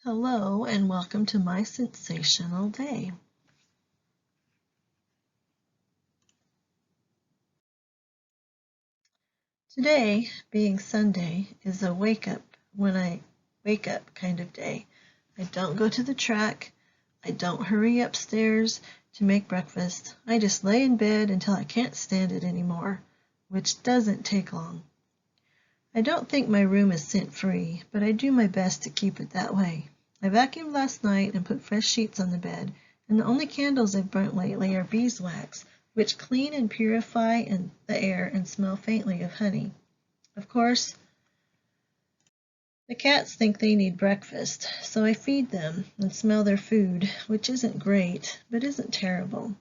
Hello and welcome to my sensational day. Today, being Sunday, is a when I wake up kind of day. I don't go to the track. I don't hurry upstairs to make breakfast. I just lay in bed until I can't stand it anymore, which doesn't take long. I don't think my room is scent-free, but I do my best to keep it that way. I vacuumed last night and put fresh sheets on the bed, and the only candles I've burnt lately are beeswax, which clean and purify the air and smell faintly of honey. Of course, the cats think they need breakfast, so I feed them and smell their food, which isn't great, but isn't terrible.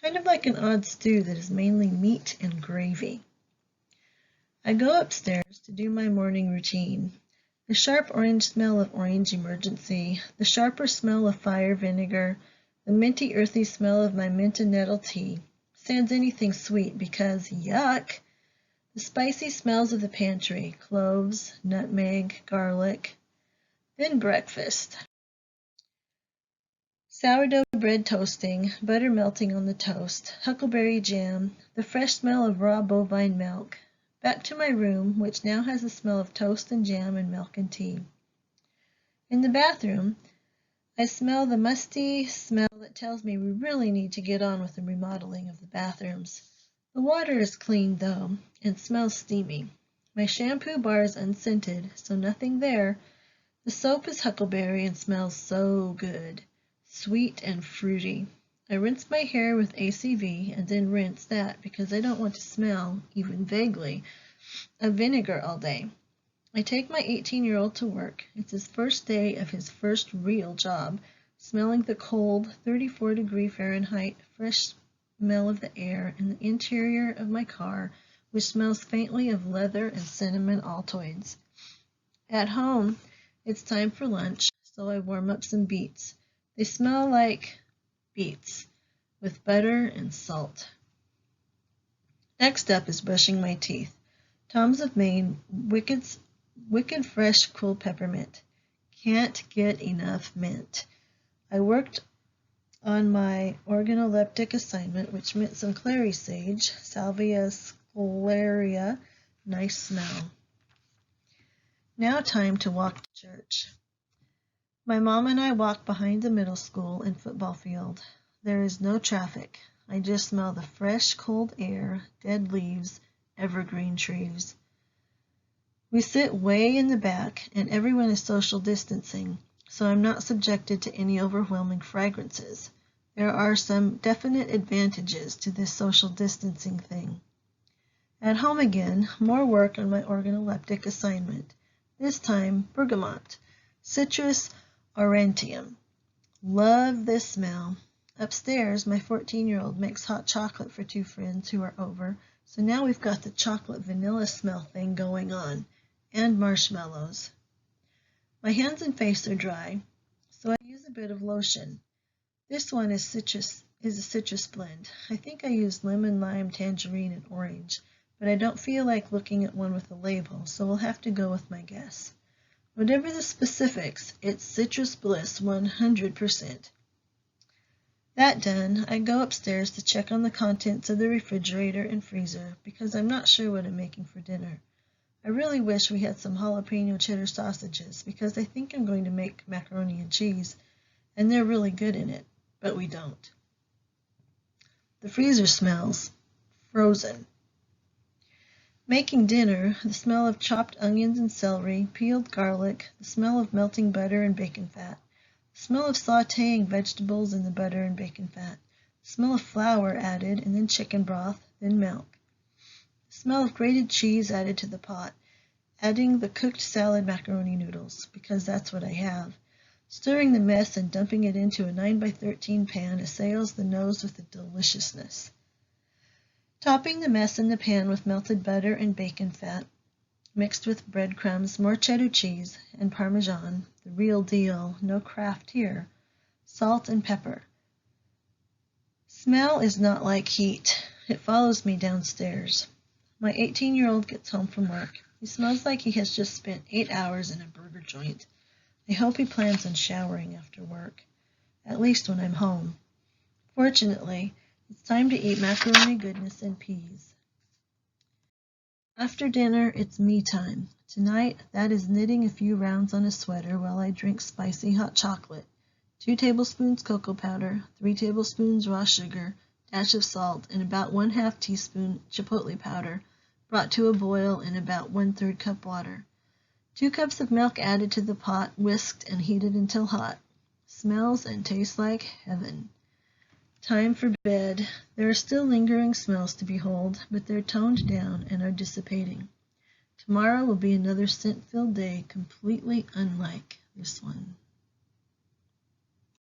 Kind of like an odd stew that is mainly meat and gravy. I go upstairs to do my morning routine. The sharp orange smell of orange emergency, the sharper smell of fire vinegar, the minty earthy smell of my mint and nettle tea. Sans anything sweet because, yuck! The spicy smells of the pantry, cloves, nutmeg, garlic. Then breakfast. Sourdough bread toasting, butter melting on the toast, huckleberry jam, the fresh smell of raw bovine milk. Back to my room, which now has the smell of toast and jam and milk and tea. In the bathroom, I smell the musty smell that tells me we really need to get on with the remodeling of the bathrooms. The water is clean, though, and smells steamy. My shampoo bar is unscented, so nothing there. The soap is huckleberry and smells so good, sweet and fruity. I rinse my hair with ACV and then rinse that because I don't want to smell, even vaguely, of vinegar all day. I take my 18-year-old to work. It's his first day of his first real job, smelling the cold, 34-degree Fahrenheit, fresh smell of the air in the interior of my car, which smells faintly of leather and cinnamon Altoids. At home, it's time for lunch, so I warm up some beets. They smell like beets, with butter and salt. Next up is brushing my teeth. Tom's of Maine, wicked fresh cool peppermint. Can't get enough mint. I worked on my organoleptic assignment, which meant some clary sage, Salvia scleria, nice smell. Now time to walk to church. My mom and I walk behind the middle school and football field. There is no traffic. I just smell the fresh, cold air, dead leaves, evergreen trees. We sit way in the back, and everyone is social distancing, so I'm not subjected to any overwhelming fragrances. There are some definite advantages to this social distancing thing. At home again, more work on my organoleptic assignment. This time, bergamot, Citrus aurantium. Love this smell. Upstairs, my 14-year-old makes hot chocolate for two friends who are over, so now we've got the chocolate vanilla smell thing going on, and marshmallows. My hands and face are dry, so I use a bit of lotion. This one is a citrus blend. I think I used lemon, lime, tangerine, and orange, but I don't feel like looking at one with a label, so we'll have to go with my guess. Whatever the specifics, it's citrus bliss 100%. That done, I go upstairs to check on the contents of the refrigerator and freezer because I'm not sure what I'm making for dinner. I really wish we had some jalapeno cheddar sausages because I think I'm going to make macaroni and cheese, and they're really good in it, but we don't. The freezer smells frozen. Making dinner, the smell of chopped onions and celery, peeled garlic, the smell of melting butter and bacon fat, the smell of sautéing vegetables in the butter and bacon fat, the smell of flour added and then chicken broth, then milk, the smell of grated cheese added to the pot, adding the cooked salad macaroni noodles, because that's what I have, stirring the mess and dumping it into a 9x13 pan assails the nose with the deliciousness. Topping the mess in the pan with melted butter and bacon fat, mixed with breadcrumbs, more cheddar cheese, and Parmesan, the real deal, no craft here, salt and pepper. Smell is not like heat. It follows me downstairs. My 18-year-old gets home from work. He smells like he has just spent 8 hours in a burger joint. I hope he plans on showering after work, at least when I'm home. Fortunately, it's time to eat macaroni goodness and peas. After dinner, it's me time. Tonight, that is knitting a few rounds on a sweater while I drink spicy hot chocolate. 2 tablespoons cocoa powder, 3 tablespoons raw sugar, dash of salt, and about 1/2 teaspoon chipotle powder, brought to a boil in about 1/3 cup water. 2 cups of milk added to the pot, whisked and heated until hot. Smells and tastes like heaven. Time for bed. There are still lingering smells to behold, but they're toned down and are dissipating. Tomorrow will be another scent-filled day, completely unlike this one.